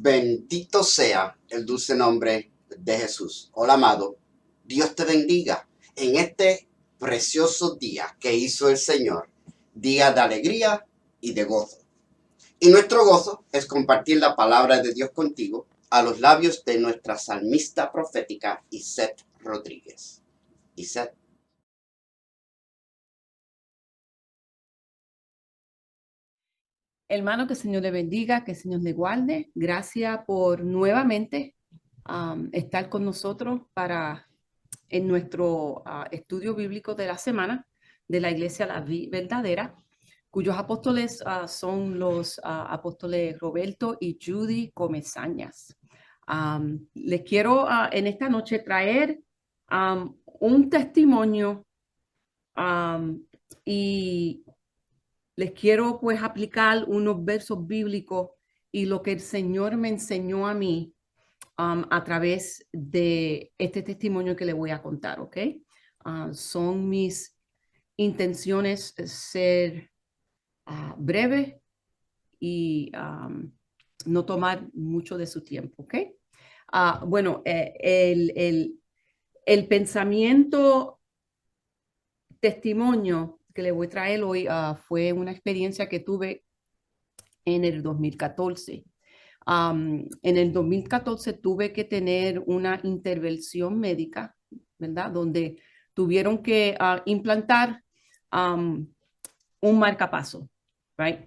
Bendito sea el dulce nombre de Jesús. Hola, amado. Dios te bendiga en este precioso día que hizo el Señor, día de alegría y de gozo. Y nuestro gozo es compartir la palabra de Dios contigo a los labios de nuestra salmista profética Isette Rodríguez. Isette. Hermano, que el Señor le bendiga, que el Señor le guarde. Gracias por nuevamente estar con nosotros en nuestro estudio bíblico de la semana de la Iglesia La Verdadera, cuyos apóstoles son los apóstoles Roberto y Judy Comesañas. Les quiero en esta noche traer un testimonio y les quiero pues aplicar unos versos bíblicos y lo que el Señor me enseñó a mí a través de este testimonio que le voy a contar, ¿ok? Son mis intenciones ser breve y no tomar mucho de su tiempo, ¿ok? Bueno, el pensamiento testimonio que le voy a traer hoy fue una experiencia que tuve en el 2014. En el 2014 tuve que tener una intervención médica, ¿verdad? Donde tuvieron que implantar un marcapaso, right?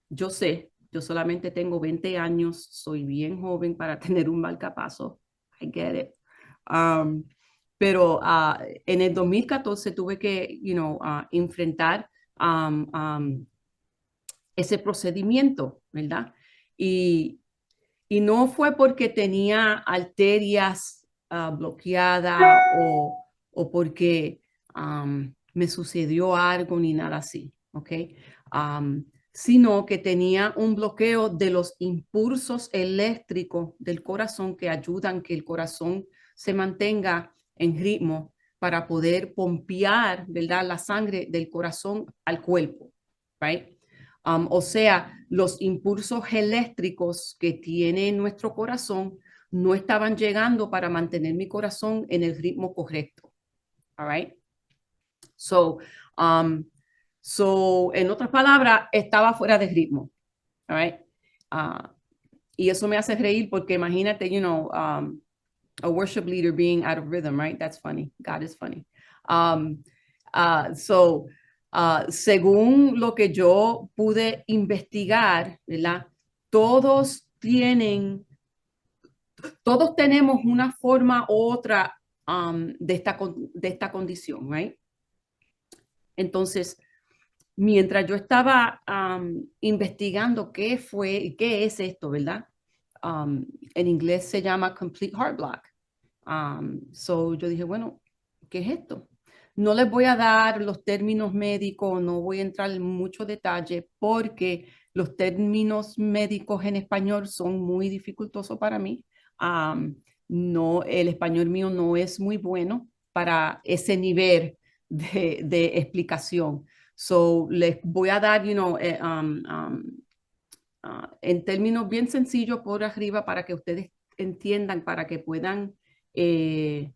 Yo sé, yo solamente tengo 20 años, soy bien joven para tener un marcapaso. I get it. Um, pero en el 2014 tuve que, enfrentar ese procedimiento, ¿verdad? Y, y no fue porque tenía arterias bloqueadas o porque me sucedió algo ni nada así, ¿ok? Sino que tenía un bloqueo de los impulsos eléctricos del corazón que ayudan que el corazón se mantenga en ritmo para poder pompear, ¿verdad? La sangre del corazón al cuerpo, right? O sea, los impulsos eléctricos que tiene nuestro corazón no estaban llegando para mantener mi corazón en el ritmo correcto. All right. So, um, en otras palabras, estaba fuera de ritmo. All right. Uh, y eso me hace reír porque imagínate, a worship leader being out of rhythm, right? That's funny. God is funny. Um, so, según lo que yo pude investigar, ¿verdad? Todos tienen, todos tenemos una forma u otra de esta condición, right? Entonces, mientras yo estaba investigando qué fue, qué es esto, ¿verdad? En inglés se llama complete heart block. So yo dije, bueno, ¿qué es esto? No les voy a dar los términos médicos, no voy a entrar en mucho detalle porque los términos médicos en español son muy dificultosos para mí. No, el español mío no es muy bueno para ese nivel de explicación. So les voy a dar, en términos bien sencillos por arriba para que ustedes entiendan, eh,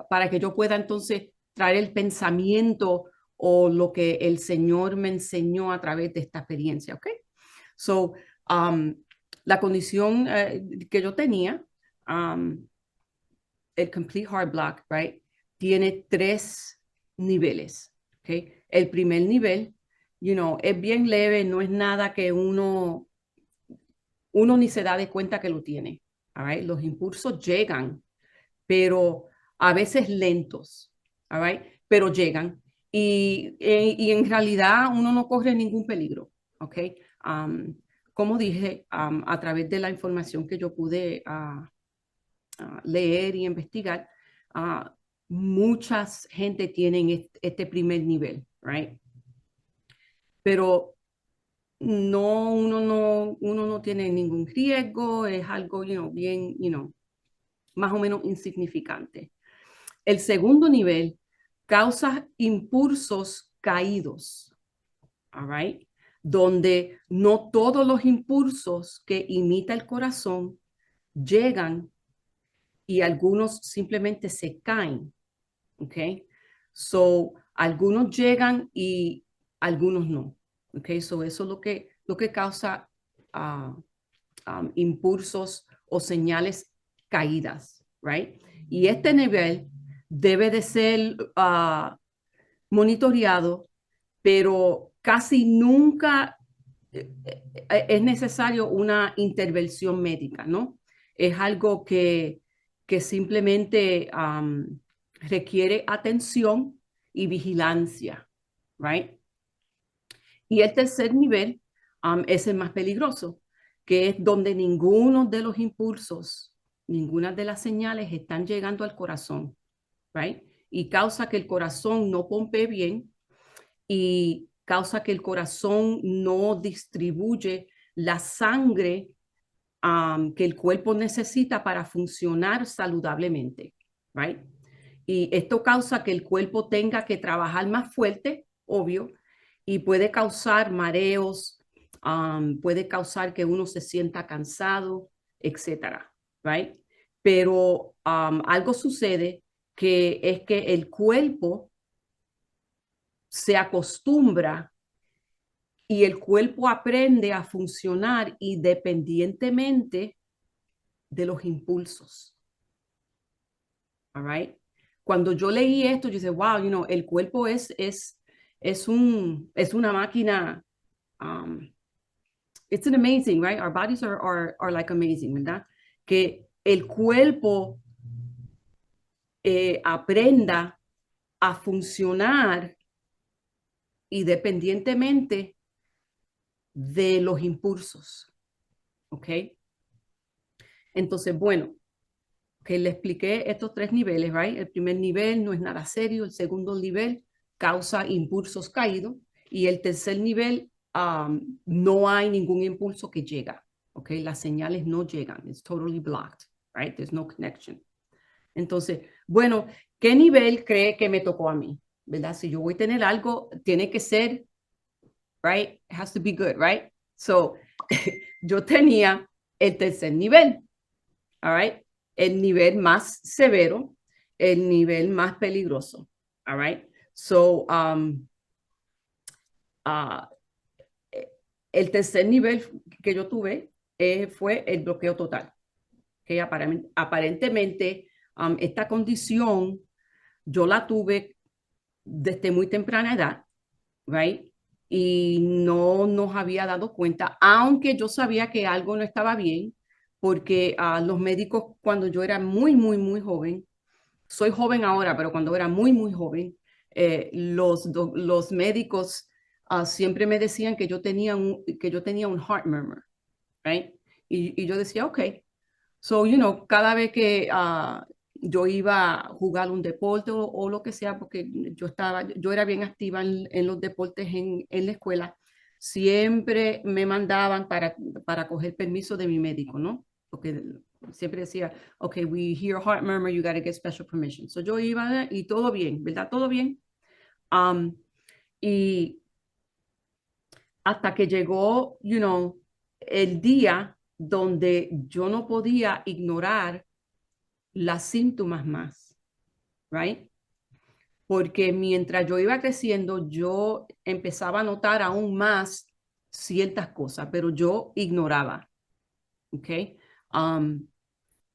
para que yo pueda entonces traer el pensamiento o lo que el Señor me enseñó a través de esta experiencia, ¿ok? So, um, la condición que yo tenía, um, el complete heart block, right, tiene 3 niveles, ¿ok? El primer nivel, es bien leve, no es nada que uno ni se da de cuenta que lo tiene, all right? Los impulsos llegan, pero a veces lentos, all right? Pero llegan y en realidad uno no corre ningún peligro, ¿ok? Como dije, a través de la información que yo pude leer y investigar, uh, muchas gente tienen este primer nivel, right? Pero uno no tiene ningún riesgo, es algo, bien, más o menos insignificante. El segundo nivel causa impulsos caídos, all right? donde no todos los impulsos que imita el corazón llegan y algunos simplemente se caen, ¿ok? So, algunos llegan y algunos no, ¿ok? So, eso es lo que causa impulsos o señales caídas, right? Y este nivel debe de ser monitoreado, pero casi nunca es necesario una intervención médica, ¿no? Es algo que simplemente requiere atención y vigilancia, right? Y el tercer nivel es el más peligroso, que es donde ninguno de los impulsos, ninguna de las señales están llegando al corazón, right? Y causa que el corazón no pompe bien y causa que el corazón no distribuye la sangre que el cuerpo necesita para funcionar saludablemente, right? Y esto causa que el cuerpo tenga que trabajar más fuerte, obvio, y puede causar mareos, puede causar que uno se sienta cansado, etcétera, right? Pero algo sucede que es que el cuerpo se acostumbra y el cuerpo aprende a funcionar independientemente de los impulsos. All right? Cuando yo leí esto, yo dije, wow, el cuerpo es una máquina. Um, it's an amazing, right? Our bodies are like amazing, ¿verdad? Que el cuerpo aprenda a funcionar independientemente de los impulsos, ¿ok? Entonces, bueno, que le expliqué estos tres niveles, right? El primer nivel no es nada serio, el segundo nivel causa impulsos caídos y el tercer nivel no hay ningún impulso que llega, ¿ok? Las señales no llegan, it's totally blocked, right? There's no connection. Entonces, bueno, ¿qué nivel cree que me tocó a mí? ¿Verdad? Si yo voy a tener algo, tiene que ser, right? It has to be good, right? So, yo tenía el tercer nivel, all right? El nivel más severo, el nivel más peligroso, all right? So, uh, el tercer nivel que yo tuve fue el bloqueo total, que aparentemente esta condición yo la tuve desde muy temprana edad, right? Y no nos había dado cuenta, aunque yo sabía que algo no estaba bien, porque los médicos cuando yo era muy joven, soy joven ahora, pero cuando era muy joven, los médicos siempre me decían que yo tenía un heart murmur, right? Y yo decía, ok. So, cada vez que yo iba a jugar un deporte o lo que sea, porque yo era bien activa en los deportes en la escuela, siempre me mandaban para coger permiso de mi médico, ¿no? Porque siempre decía, ok, we hear heart murmur, you got to get special permission. So yo iba y todo bien, ¿verdad? Todo bien. Um, y hasta que llegó, el día donde yo no podía ignorar las síntomas más, right? Porque mientras yo iba creciendo, yo empezaba a notar aún más ciertas cosas, pero yo ignoraba, ¿ok? Um,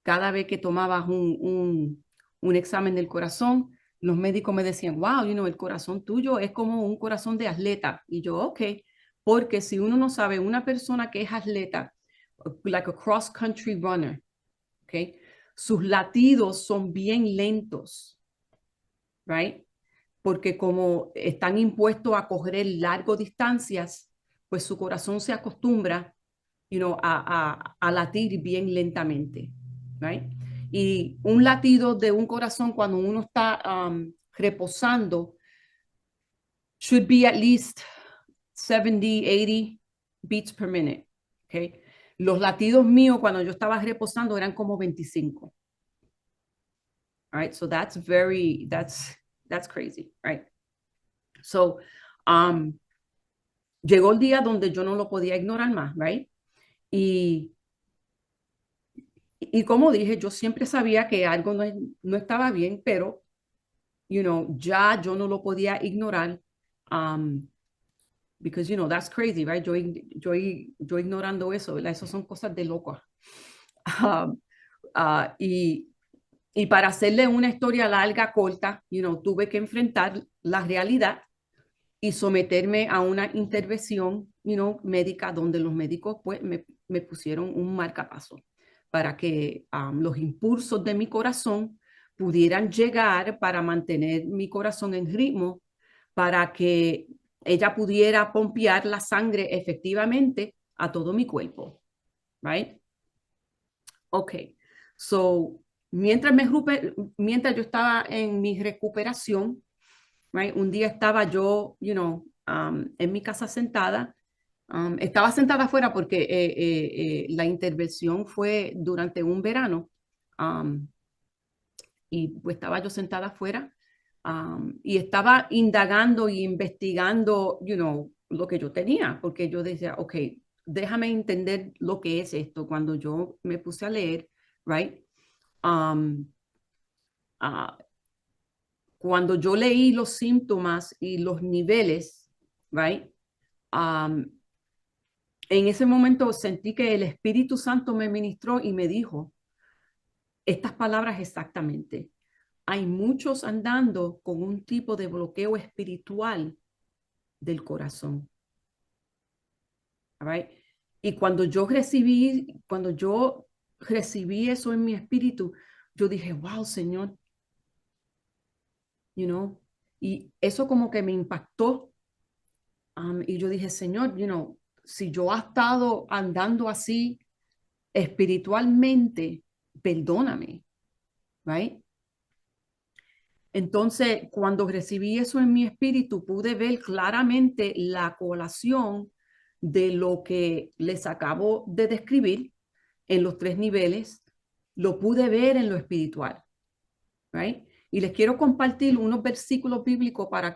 cada vez que tomabas un examen del corazón, los médicos me decían, wow, el corazón tuyo es como un corazón de atleta. Y yo, ok, porque si uno no sabe, una persona que es atleta, like a cross country runner, ok, sus latidos son bien lentos, right? Porque como están impuestos a correr largas distancias, pues su corazón se acostumbra, a latir bien lentamente, right? Y un latido de un corazón cuando uno está reposando should be at least 70, 80 beats per minute, okay? Los latidos míos cuando yo estaba reposando eran como 25. All right, so that's crazy, right? So, llegó el día donde yo no lo podía ignorar más, right? Y, y como dije, yo siempre sabía que algo no estaba bien, pero, ya yo no lo podía ignorar. Um, because, that's crazy, right? Yo ignorando eso, ¿verdad? Eso son cosas de locos. Um, y, y para hacerle una historia larga, corta, tuve que enfrentar la realidad y someterme a una intervención, médica, donde los médicos pues me pusieron un marcapaso para que los impulsos de mi corazón pudieran llegar para mantener mi corazón en ritmo, para que ella pudiera pompear la sangre efectivamente a todo mi cuerpo, right? Ok, so mientras yo estaba en mi recuperación, right? Un día estaba yo, en mi casa sentada. Estaba sentada afuera porque la intervención fue durante un verano. um, y pues estaba yo sentada afuera, y estaba indagando y investigando, lo que yo tenía, porque yo decía, ok, déjame entender lo que es esto. Cuando yo me puse a leer, right? Um, ah, Cuando yo leí los síntomas y los niveles, right? Um, en ese momento sentí que el Espíritu Santo me ministró y me dijo estas palabras exactamente. Hay muchos andando con un tipo de bloqueo espiritual del corazón. Right? Y cuando yo recibí eso en mi espíritu, yo dije, wow, Señor, y eso como que me impactó. Y yo dije, Señor, si yo he estado andando así espiritualmente, perdóname, right? Entonces, cuando recibí eso en mi espíritu, pude ver claramente la colación de lo que les acabo de describir en los tres niveles. Lo pude ver en lo espiritual, right? Y les quiero compartir unos versículos bíblicos para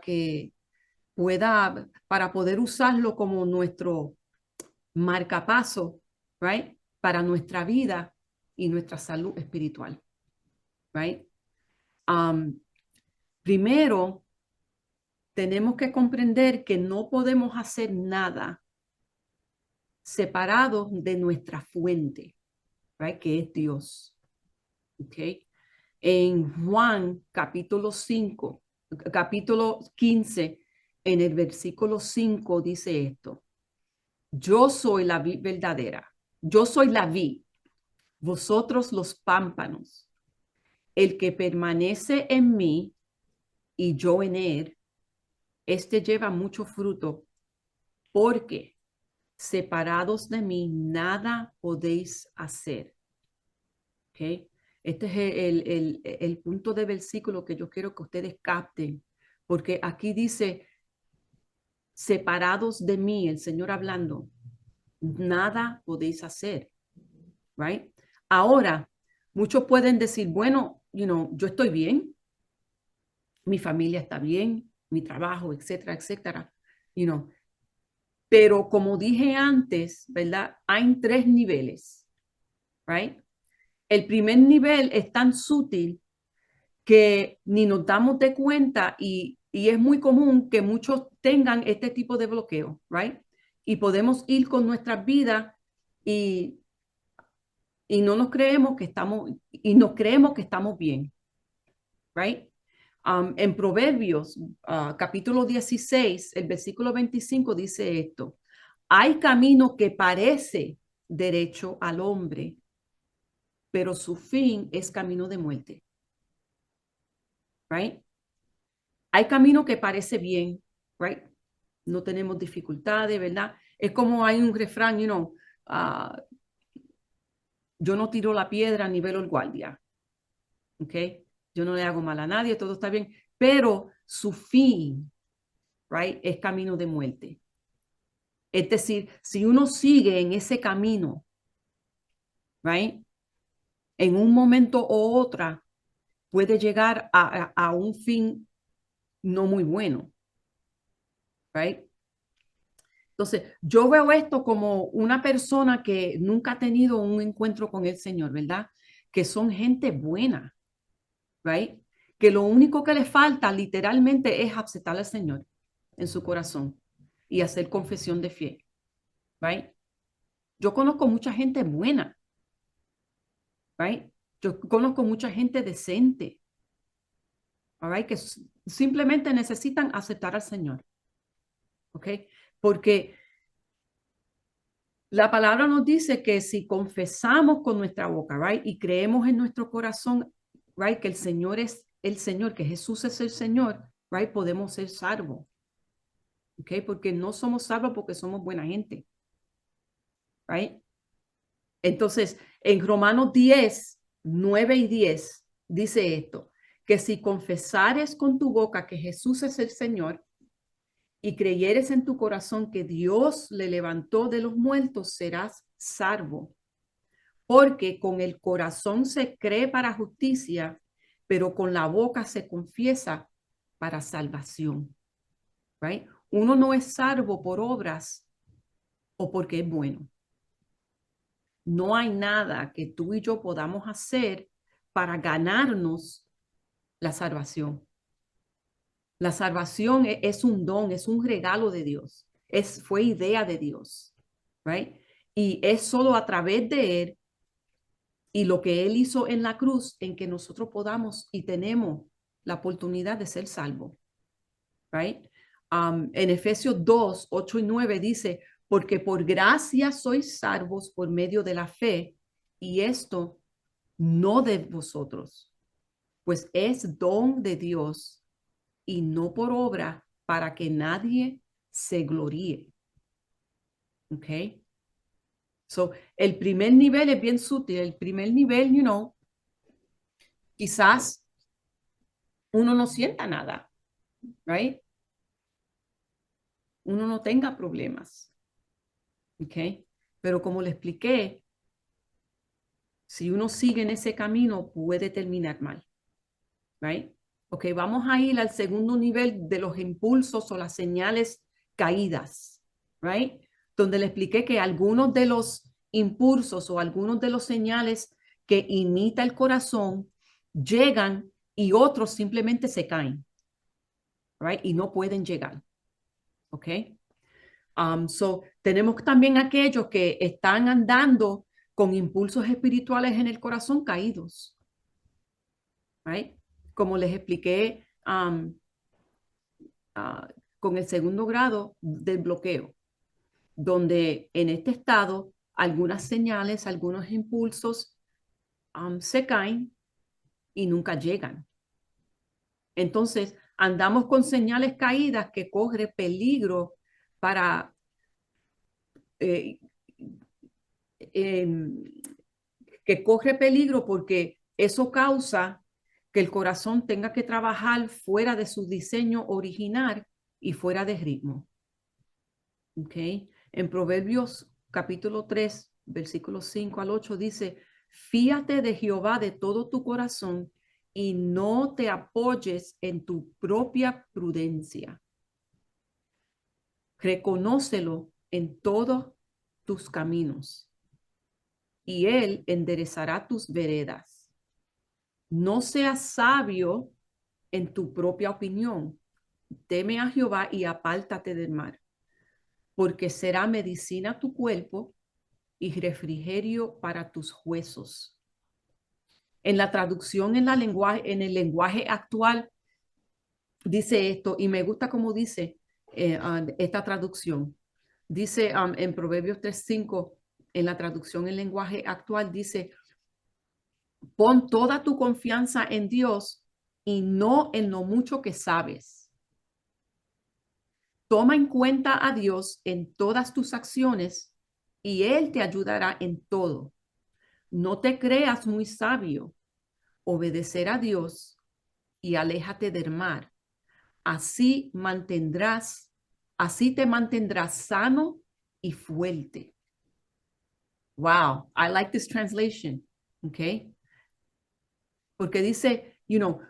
poder usarlo como nuestro marcapaso, right? Para nuestra vida y nuestra salud espiritual, right? Um, Primero, tenemos que comprender que no podemos hacer nada separado de nuestra fuente, right? Que es Dios, ¿ok? En Juan capítulo 15, en el versículo 5 dice esto: yo soy la vid verdadera, yo soy la vid, vosotros los pámpanos. El que permanece en mí y yo en él, este lleva mucho fruto, porque separados de mí nada podéis hacer. ¿Okay? Este es el punto de versículo que yo quiero que ustedes capten, porque aquí dice, separados de mí, el Señor hablando, nada podéis hacer, right? Ahora, muchos pueden decir, bueno, yo estoy bien, mi familia está bien, mi trabajo, etcétera, etcétera, you know. Pero como dije antes, ¿verdad? Hay tres niveles, right? El primer nivel es tan sutil que ni nos damos de cuenta, y es muy común que muchos tengan este tipo de bloqueo, right? Y podemos ir con nuestras vidas y, y no nos creemos que estamos, y nos creemos que estamos bien, right? En Proverbios, capítulo 16, el versículo 25 dice esto: hay camino que parece derecho al hombre, pero su fin es camino de muerte, right? Hay camino que parece bien, right? No tenemos dificultades, ¿verdad? Es como hay un refrán, uh, yo no tiro la piedra ni velo el guardia, ¿ok? Yo no le hago mal a nadie, todo está bien, pero su fin, right, es camino de muerte. Es decir, si uno sigue en ese camino, right, en un momento u otra puede llegar a un fin no muy bueno, right? Entonces, yo veo esto como una persona que nunca ha tenido un encuentro con el Señor, ¿verdad? Que son gente buena, right? Que lo único que le falta literalmente es aceptar al Señor en su corazón y hacer confesión de fe, right? Yo conozco mucha gente buena, right? Yo conozco mucha gente decente, all right? Que simplemente necesitan aceptar al Señor, ¿ok? Porque la palabra nos dice que si confesamos con nuestra boca, right, y creemos en nuestro corazón, right, que el Señor es el Señor, que Jesús es el Señor, right, podemos ser salvos, ¿ok? Porque no somos salvos porque somos buena gente, right? Entonces, en Romanos 10, 9 y 10 dice esto, que si confesares con tu boca que Jesús es el Señor y creyeres en tu corazón que Dios le levantó de los muertos, serás salvo. Porque con el corazón se cree para justicia, pero con la boca se confiesa para salvación. Right? Uno no es salvo por obras o porque es bueno. No hay nada que tú y yo podamos hacer para ganarnos la salvación. La salvación es un don, es un regalo de Dios. Fue idea de Dios. Right? Y es solo a través de Él y lo que Él hizo en la cruz en que nosotros podamos y tenemos la oportunidad de ser salvos. Right? En Efesios 2, 8 y 9 dice, porque por gracia sois salvos por medio de la fe, y esto no de vosotros, pues es don de Dios y no por obra para que nadie se gloríe. ¿Ok? So, el primer nivel es bien sutil. El primer nivel, quizás uno no sienta nada, right? Uno no tenga problemas, ¿ok? Pero como le expliqué, si uno sigue en ese camino, puede terminar mal, right? Ok, vamos a ir al segundo nivel de los impulsos o las señales caídas, right? Donde le expliqué que algunos de los impulsos o algunos de los señales que imita el corazón llegan y otros simplemente se caen, right? Y no pueden llegar, ¿ok? So, tenemos también aquellos que están andando con impulsos espirituales en el corazón caídos, right? Como les expliqué con el segundo grado del bloqueo, donde en este estado algunas señales, algunos impulsos se caen y nunca llegan. Entonces, andamos con señales caídas que corre peligro para eh, que corre peligro porque eso causa que el corazón tenga que trabajar fuera de su diseño original y fuera de ritmo. ¿Ok? En Proverbios capítulo 3, versículos 5 al 8 dice, fíate de Jehová de todo tu corazón y no te apoyes en tu propia prudencia. Reconócelo en todos tus caminos y él enderezará tus veredas. No seas sabio en tu propia opinión. Teme a Jehová y apártate del mal, porque será medicina a tu cuerpo y refrigerio para tus huesos. En la traducción en el lenguaje actual dice esto, y me gusta como dice esta traducción. Dice en Proverbios 3:5, en la traducción en lenguaje actual, dice, pon toda tu confianza en Dios y no en lo mucho que sabes. Toma en cuenta a Dios en todas tus acciones y Él te ayudará en todo. No te creas muy sabio. Obedecer a Dios y aléjate del mal. Así así te mantendrás sano y fuerte. Wow, I like this translation. Okay. Porque dice, no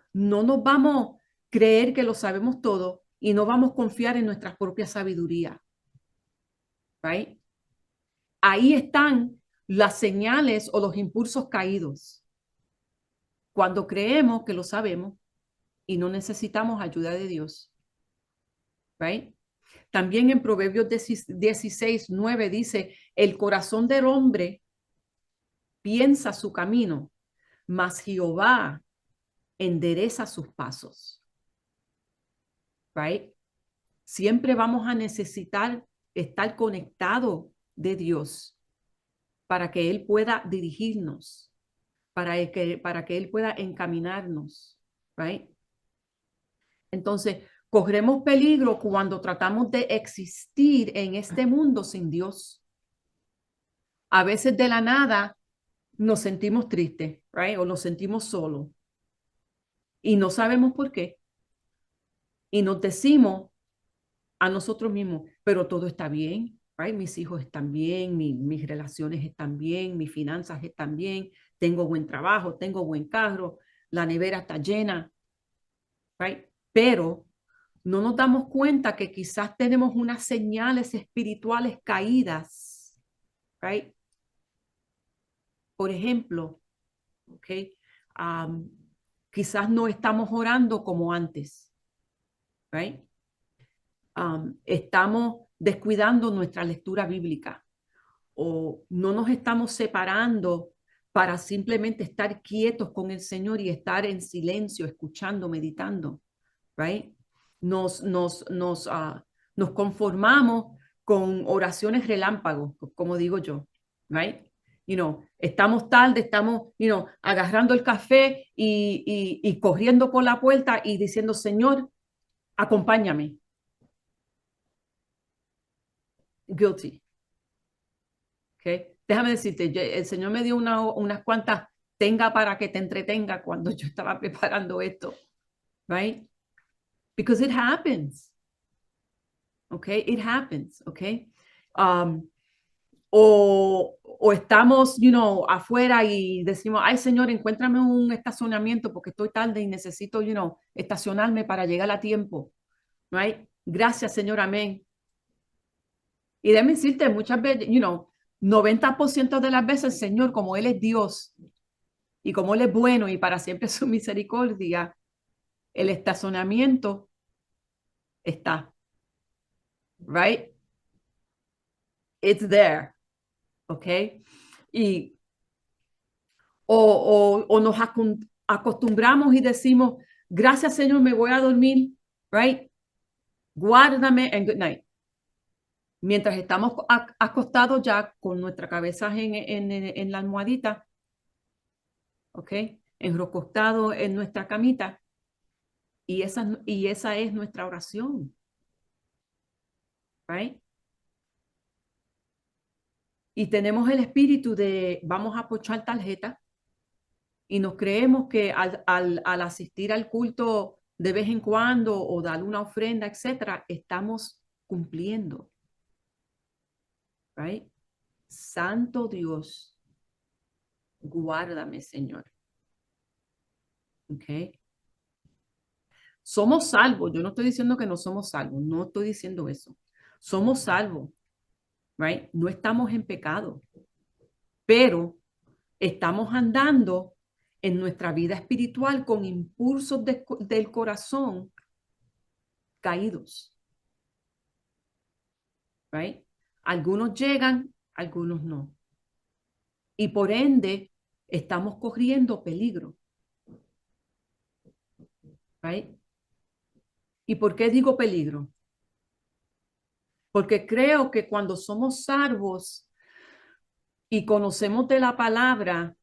nos vamos a creer que lo sabemos todo y no vamos a confiar en nuestra propia sabiduría. right? Ahí están las señales o los impulsos caídos. Cuando creemos que lo sabemos y no necesitamos ayuda de Dios, right? También en Proverbios 16:9 dice, el corazón del hombre piensa su camino, mas Jehová endereza sus pasos, right? Siempre vamos a necesitar estar conectado de Dios para que Él pueda dirigirnos, para que Él pueda encaminarnos, right? Entonces, corremos peligro cuando tratamos de existir en este mundo sin Dios. A veces de la nada nos sentimos tristes, right? O nos sentimos solos y no sabemos por qué. Y nos decimos a nosotros mismos, pero todo está bien, right? Mis hijos están bien, mis relaciones están bien, mis finanzas están bien, tengo buen trabajo, tengo buen carro, la nevera está llena, right? Pero no nos damos cuenta que quizás tenemos unas señales espirituales caídas, right? Por ejemplo, okay, quizás no estamos orando como antes, right? Estamos descuidando nuestra lectura bíblica o no nos estamos separando para simplemente estar quietos con el Señor y estar en silencio, escuchando, meditando, right? Nos conformamos con oraciones relámpagos, como digo yo, right? Estamos tarde, estamos, agarrando el café y corriendo por la puerta y diciendo, Señor, acompáñame. Guilty. Okay. Déjame decirte, el Señor me dio unas cuantas tenga para que te entretenga cuando yo estaba preparando esto, right? Because it happens, okay? It happens, okay? Um, o estamos, afuera y decimos, ay, Señor, encuéntrame un estacionamiento porque estoy tarde y necesito, estacionarme para llegar a tiempo, right? Gracias, Señor, amén. Y déjame decirte, muchas veces, 90% de las veces, Señor, como Él es Dios, y como Él es bueno y para siempre su misericordia, el estacionamiento está, right? It's there, ¿ok? Y, o nos acostumbramos y decimos, gracias Señor, me voy a dormir, right? Guárdame and good night. Mientras estamos acostados ya con nuestra cabeza en la almohadita, ¿ok? Enrocostado en nuestra camita. Y esa es nuestra oración, right? Y tenemos el espíritu de vamos a pochar tarjeta y nos creemos que al asistir al culto de vez en cuando o dar una ofrenda, etcétera, estamos cumpliendo, right? Santo Dios, guárdame, Señor. ¿Ok? Somos salvos. Yo no estoy diciendo que no somos salvos. No estoy diciendo eso. Somos salvos, right? No estamos en pecado, pero estamos andando en nuestra vida espiritual con impulsos del corazón caídos, right? Algunos llegan, algunos no. Y por ende, estamos corriendo peligro, right? ¿Y por qué digo peligro? Porque creo que cuando somos salvos y conocemos de la palabra,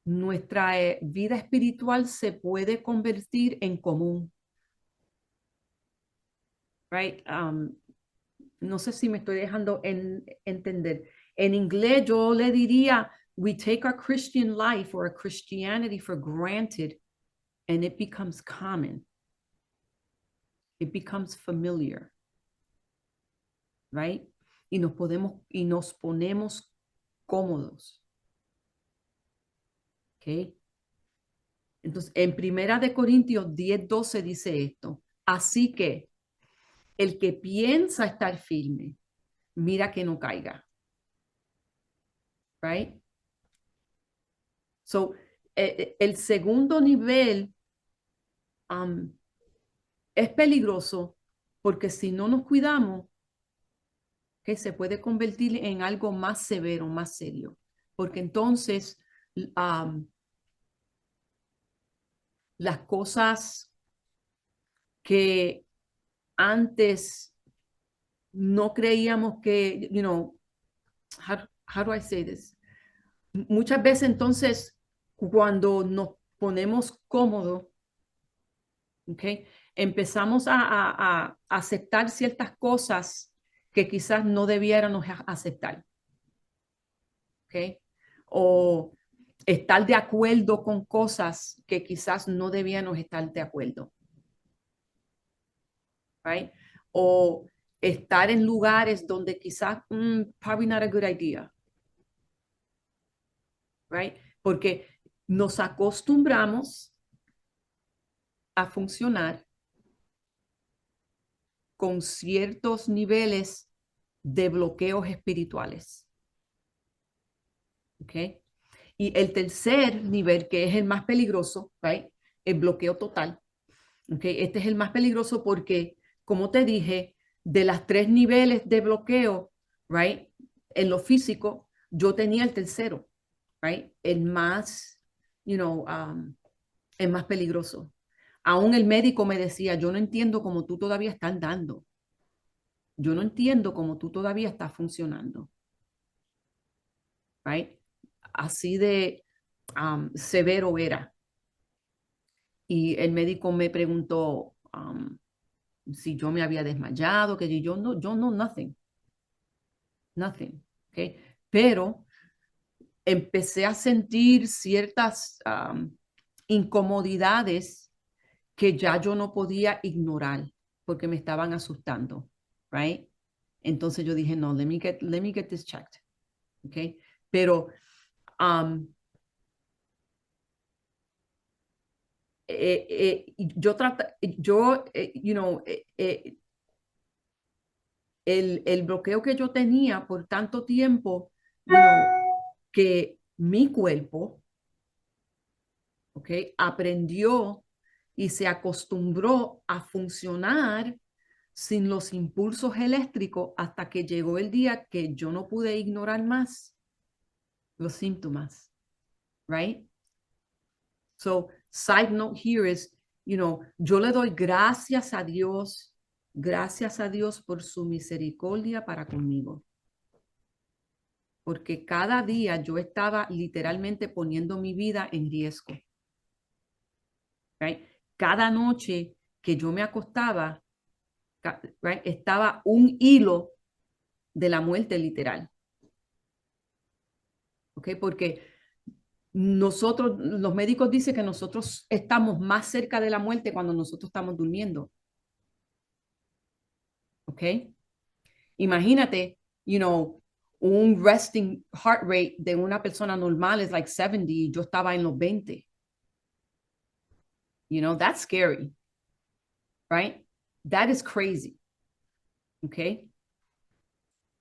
nuestra vida espiritual se puede convertir en común, right? No sé si me estoy dejando entender. En inglés yo le diría, we take our Christian life or our Christianity for granted and it becomes common. It becomes familiar. Right? Y nos ponemos cómodos. Okay? Entonces, en Primera de Corintios 10:12 dice esto. Así que el que piensa estar firme, mira que no caiga. Right? So, el segundo nivel es peligroso porque si no nos cuidamos, que se puede convertir en algo más severo, más serio. Porque entonces las cosas que antes no creíamos que, how do I say this? Muchas veces entonces cuando nos ponemos cómodos, ¿ok? Empezamos a aceptar ciertas cosas que quizás no debiéramos aceptar, ¿ok? O estar de acuerdo con cosas que quizás no debíamos estar de acuerdo, right? O estar en lugares donde quizás, probably not a good idea, right? Porque nos acostumbramos a funcionar con ciertos niveles de bloqueos espirituales. ¿Ok? Y el tercer nivel, que es el más peligroso, right? El bloqueo total. ¿Ok? Este es el más peligroso porque, como te dije, de las tres niveles de bloqueo, right? En lo físico, yo tenía el tercero, right? El más, el más peligroso. Aún el médico me decía, yo no entiendo cómo tú todavía estás dando. Yo no entiendo cómo tú todavía estás funcionando. Right? Así de severo era. Y el médico me preguntó si yo me había desmayado, que yo no, nothing, nothing. Okay? Pero empecé a sentir ciertas incomodidades que ya yo no podía ignorar porque me estaban asustando, right? Entonces yo dije, no, let me get this checked, okay? Pero yo trata, yo, el bloqueo que yo tenía por tanto tiempo, que mi cuerpo, ¿ok? Aprendió y se acostumbró a funcionar sin los impulsos eléctricos hasta que llegó el día que yo no pude ignorar más los síntomas, right? So, side note here is, yo le doy gracias a Dios por su misericordia para conmigo. Porque cada día yo estaba literalmente poniendo mi vida en riesgo. Right? Cada noche que yo me acostaba, right, estaba un hilo de la muerte literal. ¿Ok? Porque nosotros, los médicos dicen que nosotros estamos más cerca de la muerte cuando nosotros estamos durmiendo. ¿Ok? Imagínate, un resting heart rate de una persona normal es like 70 y yo estaba en los 20. That's scary, right? That is crazy. ¿Ok?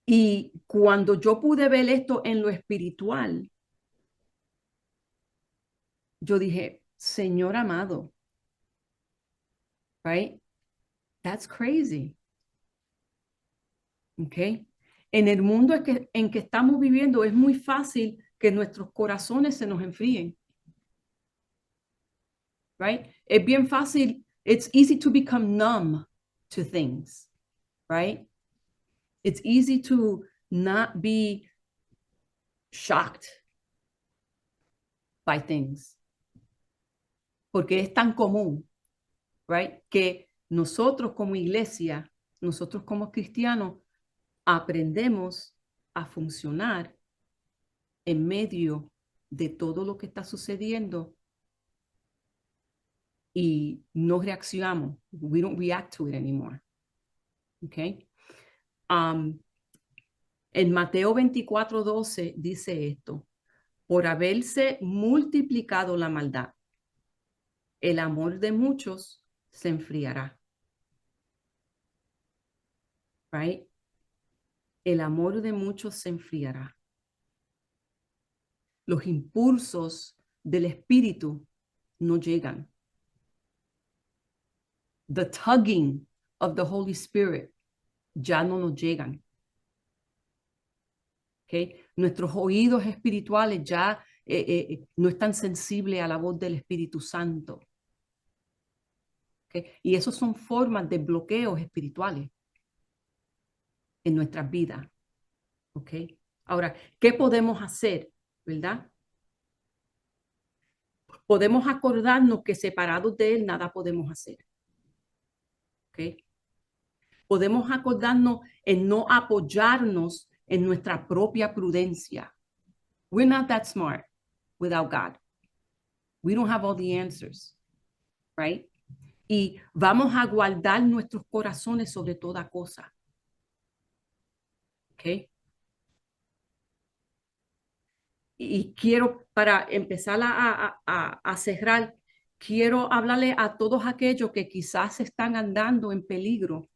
Y cuando yo pude ver esto en lo espiritual, yo dije, Señor amado, right? That's crazy. ¿Ok? En el mundo en que estamos viviendo es muy fácil que nuestros corazones se nos enfríen. Right? Es bien fácil. It's easy to become numb to things. Right? It's easy to not be shocked by things. Porque es tan común, right? Que nosotros como iglesia, nosotros como cristianos, aprendemos a funcionar en medio de todo lo que está sucediendo y no reaccionamos. We don't react to it anymore. Okay? En Mateo 24:12 dice esto: por haberse multiplicado la maldad, el amor de muchos se enfriará. Right? el amor de muchos se enfriará. Los impulsos del espíritu no llegan. The tugging of the Holy Spirit ya no nos llegan. ¿Okay? Nuestros oídos espirituales ya no están sensibles a la voz del Espíritu Santo. ¿Okay? Y esos son formas de bloqueos espirituales en nuestras vidas. ¿Okay? Ahora, ¿qué podemos hacer? ¿Verdad? Podemos acordarnos que separados de Él nada podemos hacer. ¿Okay? Podemos acordarnos en no apoyarnos en nuestra propia prudencia. We're not that smart without God. We don't have all the answers, right? Y vamos a guardar nuestros corazones sobre toda cosa. ¿Ok? Y quiero, para empezar a cerrar, quiero hablarle a todos aquellos que quizás están andando en peligro,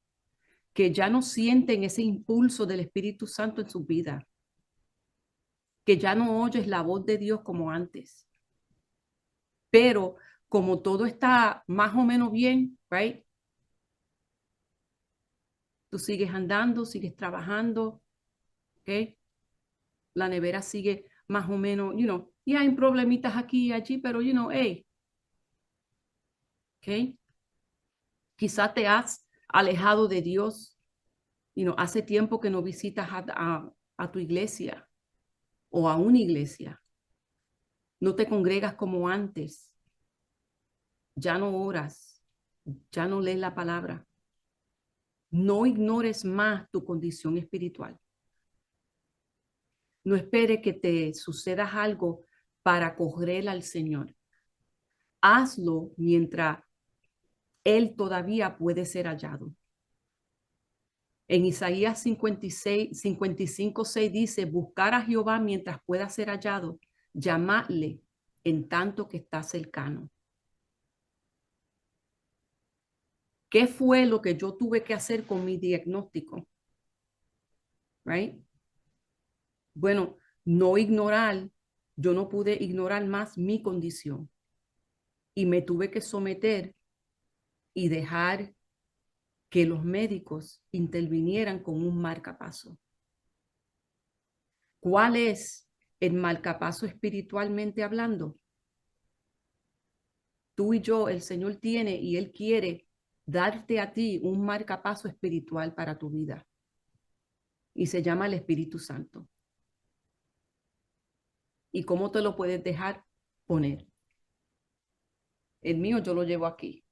que ya no sienten ese impulso del Espíritu Santo en su vida, que ya no oyes la voz de Dios como antes. Pero como todo está más o menos bien, right? Tú sigues andando, sigues trabajando, ¿ok? La nevera sigue más o menos, y hay problemitas aquí y allí, pero, hey, ¿ok? Quizá te has alejado de Dios, hace tiempo que no visitas a tu iglesia o a una iglesia. No te congregas como antes. Ya no oras, ya no lees la palabra. No ignores más tu condición espiritual. No espere que te suceda algo para correr al Señor. Hazlo mientras Él todavía puede ser hallado. En Isaías 55:6 dice, buscar a Jehová mientras pueda ser hallado, llamadle en tanto que está cercano. ¿Qué fue lo que yo tuve que hacer con mi diagnóstico? Right? Bueno, yo no pude ignorar más mi condición y me tuve que someter y dejar que los médicos intervinieran con un marcapaso. ¿Cuál es el marcapaso espiritualmente hablando? Tú y yo, el Señor tiene y Él quiere darte a ti un marcapaso espiritual para tu vida. Y se llama el Espíritu Santo. ¿Y cómo te lo puedes dejar poner? El mío yo lo llevo aquí.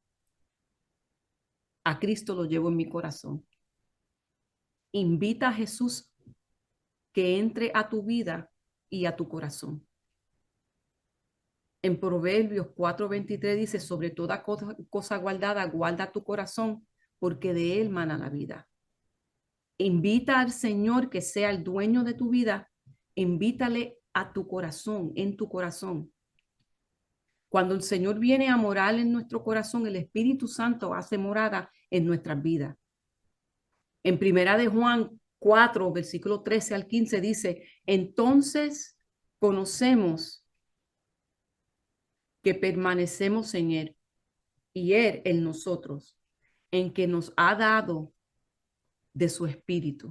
A Cristo lo llevo en mi corazón. Invita a Jesús que entre a tu vida y a tu corazón. En Proverbios 4:23 dice, sobre toda cosa guardada, guarda tu corazón, porque de él mana la vida. Invita al Señor que sea el dueño de tu vida. Invítale a tu corazón, en tu corazón. Cuando el Señor viene a morar en nuestro corazón, el Espíritu Santo hace morada en nuestras vidas. En Primera de Juan 4, versículo 13 al 15 dice, entonces conocemos que permanecemos en Él y Él en nosotros, en que nos ha dado de su Espíritu.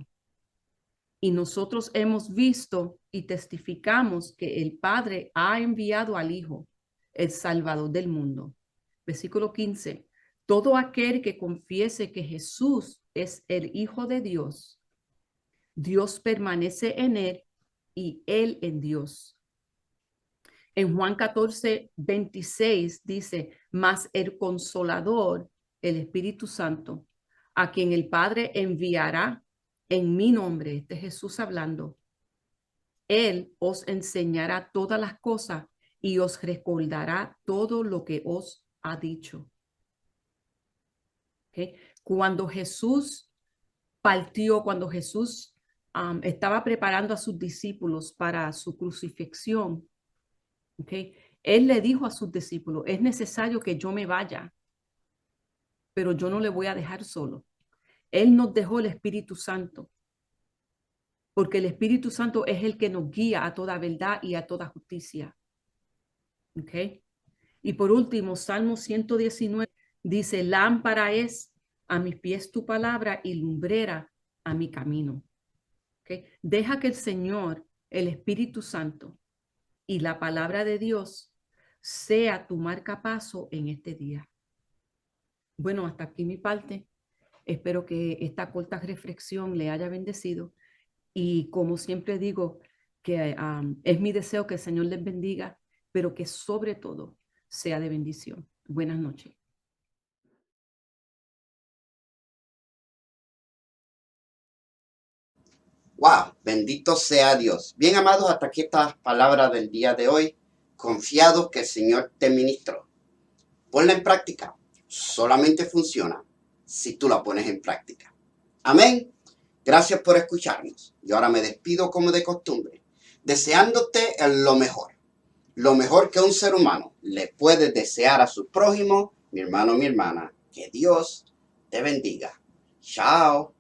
Y nosotros hemos visto y testificamos que el Padre ha enviado al Hijo, el Salvador del mundo. Versículo 15. Todo aquel que confiese que Jesús es el Hijo de Dios, Dios permanece en él y él en Dios. En Juan 14:26 dice, mas el Consolador, el Espíritu Santo, a quien el Padre enviará en mi nombre, este Jesús hablando, él os enseñará todas las cosas y os recordará todo lo que os ha dicho. ¿Okay? Cuando Jesús partió, cuando Jesús estaba preparando a sus discípulos para su crucifixión, ¿okay? Él le dijo a sus discípulos, es necesario que yo me vaya, pero yo no le voy a dejar solo. Él nos dejó el Espíritu Santo. porque el Espíritu Santo es el que nos guía a toda verdad y a toda justicia. ¿Ok? Y por último, Salmo 119 dice, lámpara es a mis pies tu palabra y lumbrera a mi camino. ¿Ok? Deja que el Señor, el Espíritu Santo y la palabra de Dios sea tu marcapaso en este día. Bueno, hasta aquí mi parte. Espero que esta corta reflexión le haya bendecido y como siempre digo, que es mi deseo que el Señor les bendiga, pero que sobre todo sea de bendición. Buenas noches. Wow, bendito sea Dios. Bien, amados, hasta aquí estas palabras del día de hoy. Confiado que el Señor te ministró. Ponla en práctica. Solamente funciona si tú la pones en práctica. Amén. Gracias por escucharnos. Y ahora me despido como de costumbre, deseándote lo mejor que un ser humano le puede desear a su prójimo, mi hermano, mi hermana. Que Dios te bendiga. Chao.